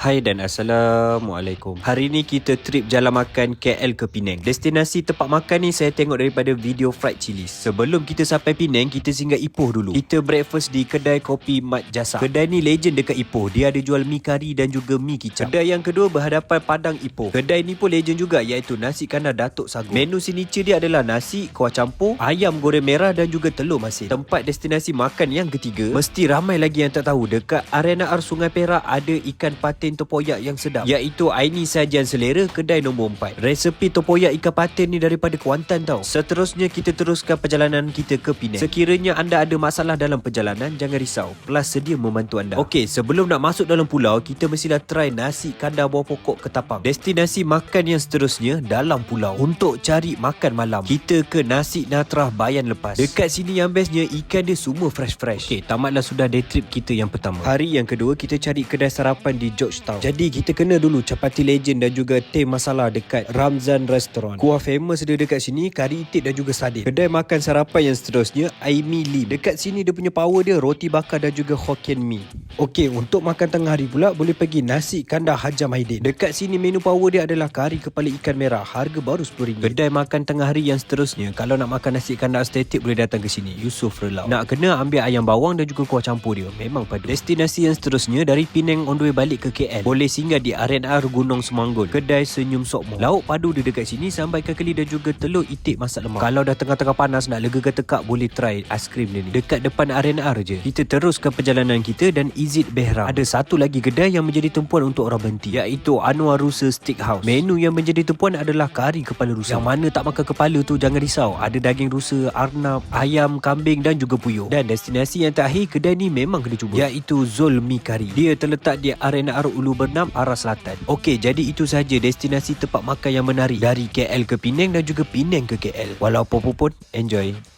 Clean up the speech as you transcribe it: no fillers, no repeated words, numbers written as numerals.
Hai dan Assalamualaikum. Hari ni kita trip jalan makan KL ke Penang. Destinasi tempat makan ni saya tengok daripada video Fried Chilies. Sebelum kita sampai Penang, kita singgah Ipoh dulu. Kita breakfast di kedai kopi Mat Jasa. Kedai ni legend dekat Ipoh. Dia ada jual mi kari dan juga mi kicap. Kedai yang kedua berhadapan Padang Ipoh. Kedai ni pun legend juga, iaitu nasi kandar Datuk Sagu. Menu signature dia adalah nasi, kuah campur, ayam goreng merah dan juga telur masin. Tempat destinasi makan yang ketiga, mesti ramai lagi yang tak tahu, dekat Arena R Sungai Perak ada ikan patin tempoyak yang sedap, iaitu Aini Sajian Selera, kedai nombor 4. Resepi tempoyak ikan patin ni daripada Kuantan tau. Seterusnya kita teruskan perjalanan kita ke Penang. Sekiranya anda ada masalah dalam perjalanan, jangan risau, Plus sedia membantu anda. Okey, sebelum nak masuk dalam pulau, kita mestilah try nasi kandar bawah pokok Ketapang. Destinasi makan yang seterusnya dalam pulau. Untuk cari makan malam, kita ke Nasi Natrah Bayan Lepas. Dekat sini yang bestnya, ikan dia semua fresh-fresh. Okey, tamatlah sudah day trip kita yang pertama. Hari yang kedua, kita cari kedai sarapan di George Town. Jadi kita kena dulu capati legend dan juga teh masala dekat Ramzan Restaurant. Kuah famous dia dekat sini, kari itik dan juga sardin. Kedai makan sarapan yang seterusnya, Aimi Lim. Dekat sini dia punya power dia roti bakar dan juga Hokkien Mee. Okey, untuk makan tengah hari pula boleh pergi Nasi Kandar Hajam Aidin. Dekat sini menu power dia adalah kari kepala ikan merah, harga baru RM10. Kedai makan tengah hari yang seterusnya, kalau nak makan nasi kandar estetik boleh datang ke sini, Yusof Relau. Nak kena ambil ayam bawang dan juga kuah campur dia, memang padu. Destinasi yang seterusnya dari Penang on the way balik ke KL, boleh singgah di R&R Gunung Semanggol, kedai Senyum Sokmo. Lauk padu dia dekat sini, sambal ikan keli dan juga telur itik masak lemak. Kalau dah tengah-tengah panas nak legakan tekak, boleh try aiskrim dia ni. Dekat depan R&R je. Kita teruskan perjalanan kita dan Izid Behram. Ada satu lagi kedai yang menjadi tumpuan untuk orang berhenti, iaitu Anwar Rusa Steakhouse. Menu yang menjadi tumpuan adalah kari kepala rusa. Yang mana tak makan kepala tu jangan risau, ada daging rusa, arnab, ayam, kambing dan juga puyuh. Dan destinasi yang terakhir, kedai ni memang kena cuba, iaitu Zul Mi Kari. Dia terletak di R&R Ulu Bernam, arah selatan. Okey, jadi itu sahaja destinasi tempat makan yang menarik dari KL ke Penang dan juga Penang ke KL. Walau apa pun, enjoy.